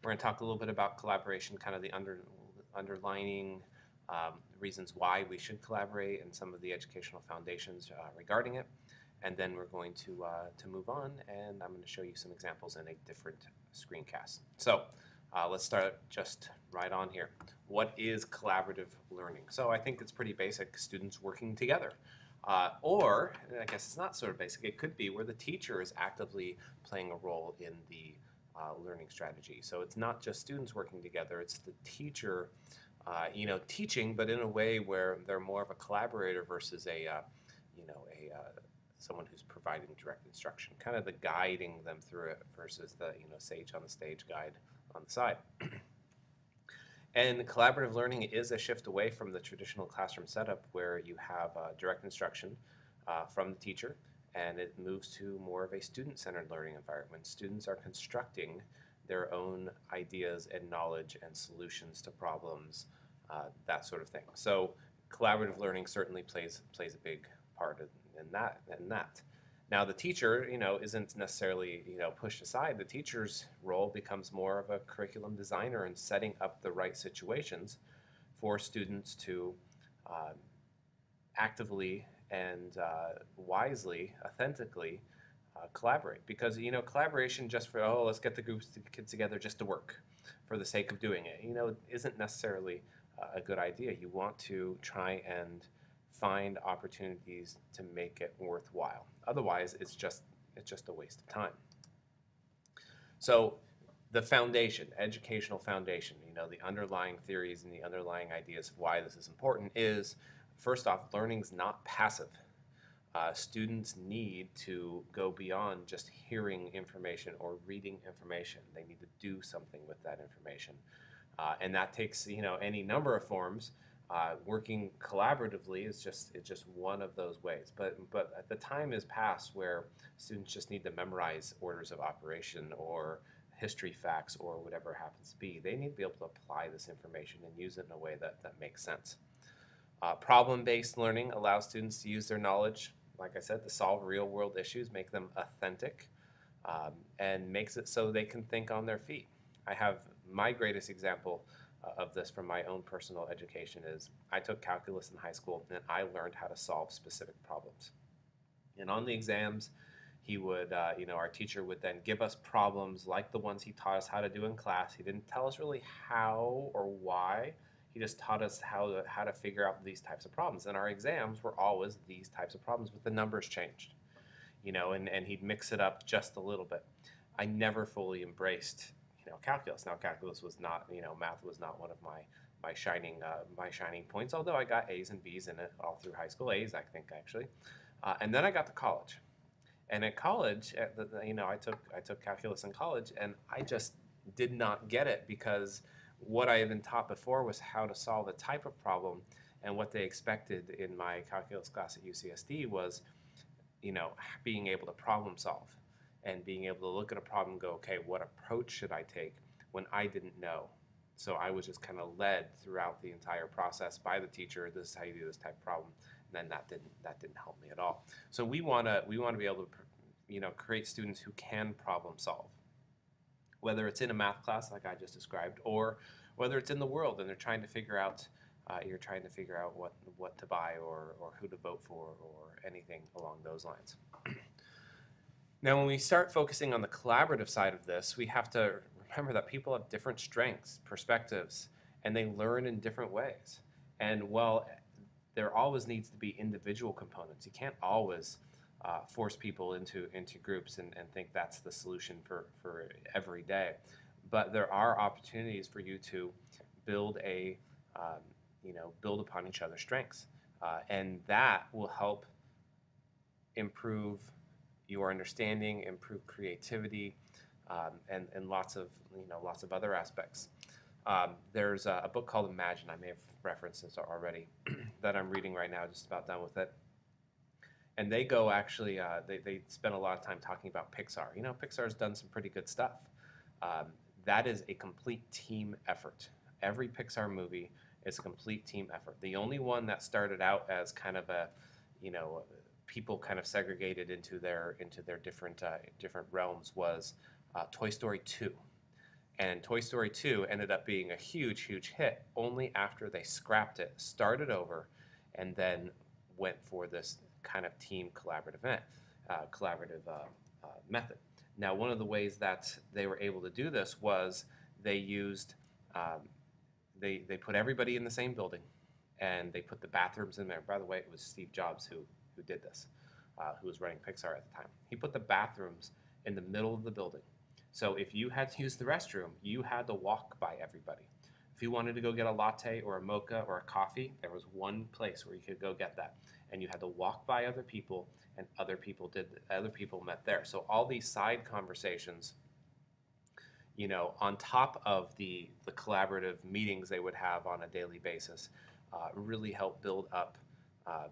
We're going to talk a little bit about collaboration, kind of the underlining reasons why we should collaborate and some of the educational foundations regarding it. And then we're going to move on, and I'm going to show you some examples in a different screencast. So let's start just right on here. What is collaborative learning? So I think it's pretty basic, students working together. Or, I guess it's not sort of basic, it could be where the teacher is actively playing a role in the learning strategy. So it's not just students working together, it's the teacher teaching, but in a way where they're more of a collaborator versus someone who's providing direct instruction, kind of the guiding them through it versus the sage on the stage guide on the side. And collaborative learning is a shift away from the traditional classroom setup where you have direct instruction from the teacher, and it moves to more of a student-centered learning environment. Students are constructing their own ideas and knowledge and solutions to problems, that sort of thing. So collaborative learning certainly plays a big part in that. Now the teacher, isn't necessarily, pushed aside. The teacher's role becomes more of a curriculum designer and setting up the right situations for students to actively and wisely, authentically collaborate. Because, collaboration just for, oh, let's get the kids together just to work for the sake of doing it, isn't necessarily a good idea. You want to try and find opportunities to make it worthwhile. Otherwise, it's just a waste of time. So the foundation, educational foundation, the underlying theories and the underlying ideas of why this is important is, first off, learning's not passive. Students need to go beyond just hearing information or reading information. They need to do something with that information. And that takes any number of forms. Working collaboratively is just one of those ways. But the time is past where students just need to memorize orders of operation or history facts or whatever it happens to be. They need to be able to apply this information and use it in a way that makes sense. Problem-based learning allows students to use their knowledge, like I said, to solve real-world issues, make them authentic, and makes it so they can think on their feet. I have my greatest example of this from my own personal education is I took calculus in high school and I learned how to solve specific problems. And on the exams, he would, our teacher would then give us problems like the ones he taught us how to do in class. He didn't tell us really how or why. He just taught us how to figure out these types of problems. And our exams were always these types of problems, but the numbers changed, and he'd mix it up just a little bit. I never fully embraced, calculus. Now, calculus was not, math was not one of my shining points. Although I got A's and B's in it all through high school, A's I think actually, and then I got to college. And at college, I took calculus in college, and I just did not get it because what I had been taught before was how to solve a type of problem, and what they expected in my calculus class at UCSD was, being able to problem solve and being able to look at a problem and go, okay, what approach should I take when I didn't know? So I was just kind of led throughout the entire process by the teacher. This is how you do this type of problem. And then that didn't help me at all. So we wanna be able to create students who can problem solve, whether it's in a math class like I just described, or whether it's in the world and they're trying to figure out you're trying to figure out what to buy or who to vote for or anything along those lines. Now, when we start focusing on the collaborative side of this, we have to remember that people have different strengths, perspectives, and they learn in different ways. And while there always needs to be individual components, you can't always force people into groups and think that's the solution for every day. But there are opportunities for you to build build upon each other's strengths, and that will help improve your understanding, improve creativity, and lots of other aspects. There's a book called Imagine. I may have referenced this already that I'm reading right now. Just about done with it. And they go actually. They spend a lot of time talking about Pixar. Pixar's done some pretty good stuff. That is a complete team effort. Every Pixar movie is a complete team effort. The only one that started out as kind of a, people kind of segregated into their different realms was Toy Story 2. And Toy Story 2 ended up being a huge, huge hit only after they scrapped it, started over, and then went for this kind of team collaborative method. Now, one of the ways that they were able to do this was they used um, they put everybody in the same building, and they put the bathrooms in there. By the way, it was Steve Jobs who did this, who was running Pixar at the time. He put the bathrooms in the middle of the building. So if you had to use the restroom, you had to walk by everybody. If you wanted to go get a latte or a mocha or a coffee, there was one place where you could go get that, and you had to walk by other people, and other people met there. So all these side conversations, on top of the collaborative meetings they would have on a daily basis, really help uh,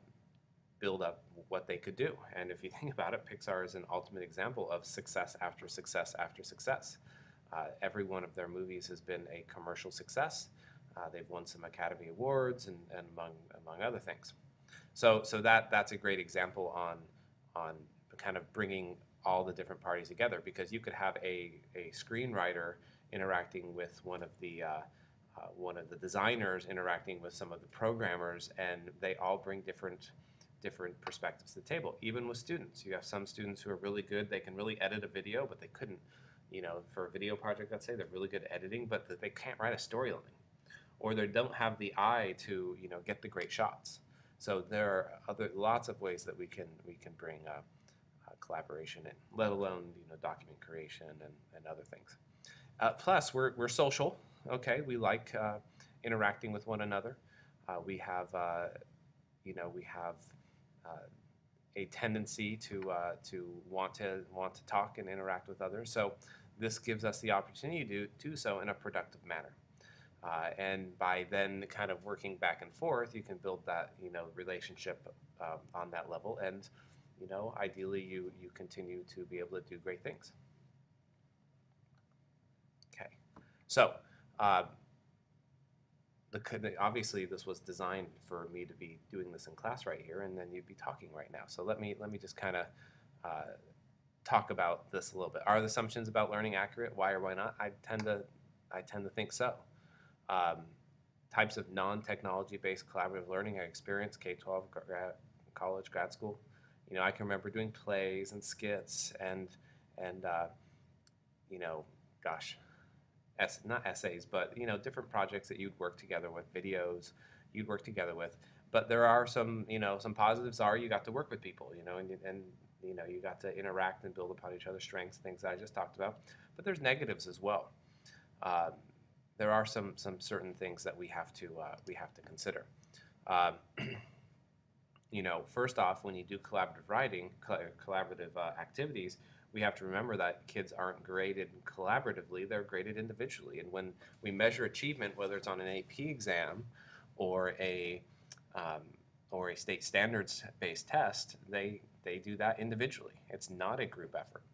build up what they could do. And if you think about it, Pixar is an ultimate example of success after success after success. Every one of their movies has been a commercial success. They've won some Academy Awards and among other things. So that's a great example on kind of bringing all the different parties together, because you could have a screenwriter interacting with one of the designers interacting with some of the programmers, and they all bring different perspectives to the table. Even with students, you have some students who are really good, they can really edit a video, but they couldn't, for a video project, let's say they're really good at editing, but they can't write a storyline, or they don't have the eye to get the great shots. So there are lots of ways that we can bring collaboration in, let alone document creation and other things. Plus, we're social. Okay, we like interacting with one another. We have a tendency to want to talk and interact with others. So this gives us the opportunity to do so in a productive manner. And by then kind of working back and forth, you can build that relationship on that level, and ideally you continue to be able to do great things. Okay, so uh, obviously this was designed for me to be doing this in class right here, and then you'd be talking right now. So let me just kind of talk about this a little bit. Are the assumptions about learning accurate? Why or why not? I tend to think so. Um, Types of non-technology based collaborative learning I experienced K-12, college, grad school. I can remember doing plays and skits and you know, gosh, not essays, but different projects that you'd work together with, videos you'd work together with. But there are some positives are you got to work with people, and you got to interact and build upon each other's strengths, things that I just talked about. But there's negatives as well. Um, there are some certain things that we have to consider. Um, First off, when you do collaborative writing, collaborative activities, we have to remember that kids aren't graded collaboratively, they're graded individually. And when we measure achievement, whether it's on an AP exam or um, a state standards based test, they do that individually. It's not a group effort.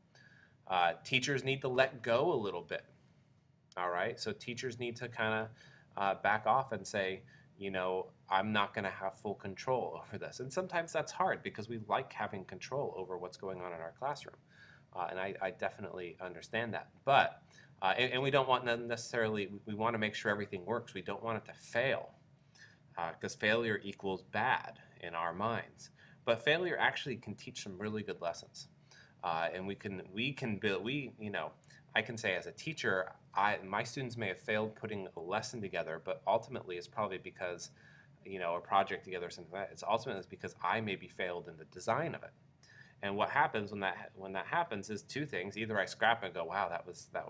Teachers need to let go a little bit. All right, so teachers need to kind of back off and say, I'm not going to have full control over this. And sometimes that's hard because we like having control over what's going on in our classroom. And I definitely understand that. But, and we don't want necessarily, we want to make sure everything works. We don't want it to fail, because failure equals bad in our minds. But failure actually can teach some really good lessons. And we can build, I can say as a teacher, my students may have failed putting a lesson together, but ultimately it's probably because a project together or something like that. It's ultimately because I maybe failed in the design of it. And what happens when that happens is two things: either I scrap and go, wow, that was yeah,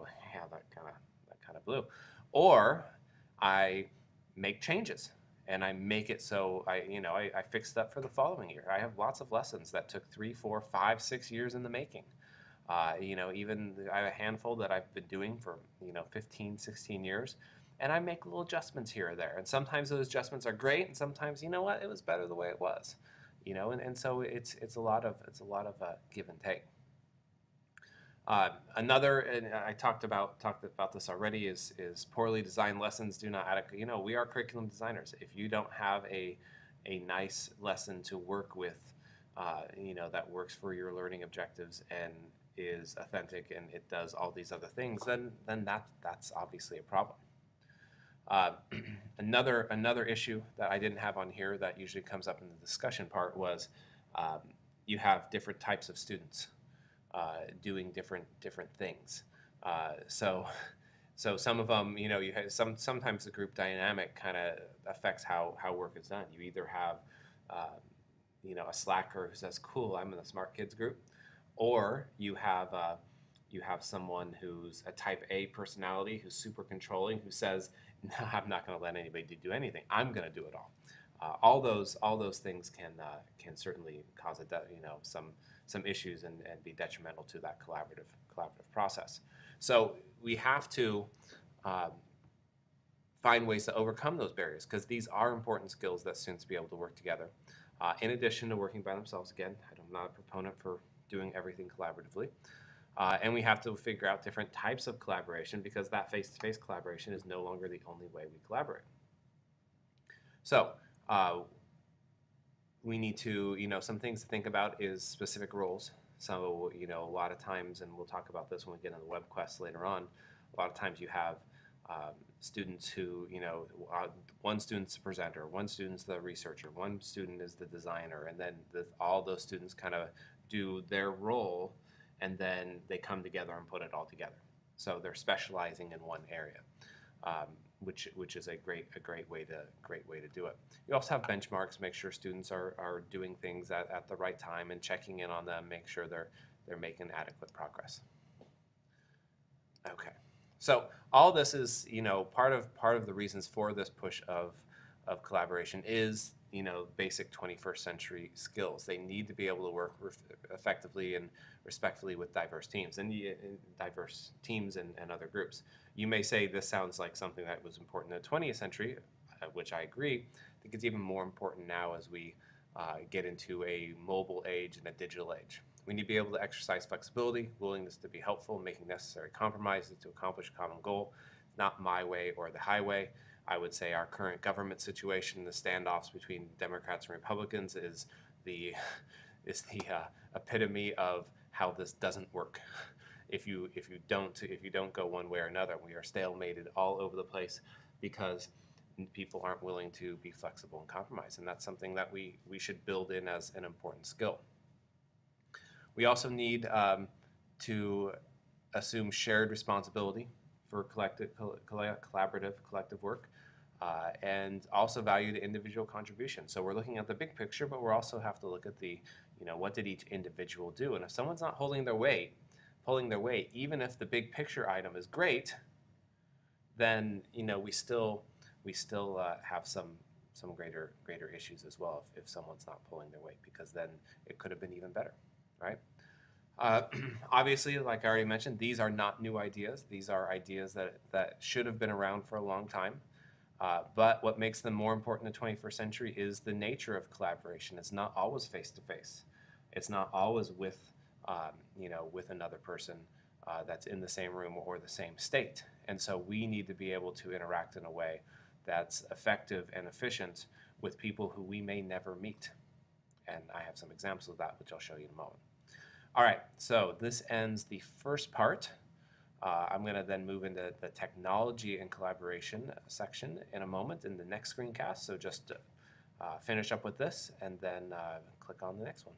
that kind of blew, or I make changes and I make it so I fixed up for the following year. I have lots of lessons that took 3, 4, 5, 6 years in the making. Even I have a handful that I've been doing for 15, 16 years, and I make little adjustments here or there. And sometimes those adjustments are great, and sometimes what, it was better the way it was. And so it's a lot of give and take. Another, and I talked about this already, is poorly designed lessons do not adequate. We are curriculum designers. If you don't have a nice lesson to work with, that works for your learning objectives, and is authentic and it does all these other things, then that's obviously a problem. Uh, another issue that I didn't have on here that usually comes up in the discussion part was um, you have different types of students doing different things. So so some of them, you have sometimes the group dynamic kind of affects how work is done. You either have um, a slacker who says, "Cool, I'm in the smart kids group," or you have someone who's a type A personality who's super controlling who says, "No, I'm not going to let anybody do anything. I'm going to do it all." All those things can certainly cause some issues and be detrimental to that collaborative process. So we have to um, find ways to overcome those barriers because these are important skills that students be able to work together. In addition to working by themselves, again, I'm not a proponent for doing everything collaboratively. And we have to figure out different types of collaboration because that face-to-face collaboration is no longer the only way we collaborate. So uh, we need to, some things to think about is specific roles. So, a lot of times, and we'll talk about this when we get into the web quest later on, a lot of times you have students who, one student's the presenter, one student's the researcher, one student is the designer, and then all those students kind of do their role, and then they come together and put it all together. So they're specializing in one area. Which is a great way to do it. You also have benchmarks, make sure students are doing things at the right time and checking in on them, make sure they're making adequate progress. Okay, so all this is part of the reasons for this push of collaboration is basic 21st century skills. They need to be able to work effectively and respectfully with diverse teams and other groups. You may say this sounds like something that was important in the 20th century, which I agree. I think it's even more important now as we get into a mobile age and a digital age. We need to be able to exercise flexibility, willingness to be helpful, making necessary compromises to accomplish a common goal. It's not my way or the highway. I would say our current government situation, the standoffs between Democrats and Republicans, is the epitome of how this doesn't work. If you don't go one way or another, we are stalemated all over the place because people aren't willing to be flexible and compromise, and that's something that we should build in as an important skill. We also need to assume shared responsibility for collaborative collective work, and also value the individual contribution. So we're looking at the big picture, but we also have to look at the, what did each individual do? And if someone's not pulling their weight, even if the big picture item is great, then we still have some greater issues as well if someone's not pulling their weight, because then it could have been even better, right? Uh, Obviously, like I already mentioned, these are not new ideas. These are ideas that should have been around for a long time. But what makes them more important in the 21st century is the nature of collaboration. It's not always face-to-face. It's not always with another person that's in the same room or the same state. And so we need to be able to interact in a way that's effective and efficient with people who we may never meet. And I have some examples of that, which I'll show you in a moment. All right, so this ends the first part. I'm going to then move into the technology and collaboration section in a moment in the next screencast. So just finish up with this and then click on the next one.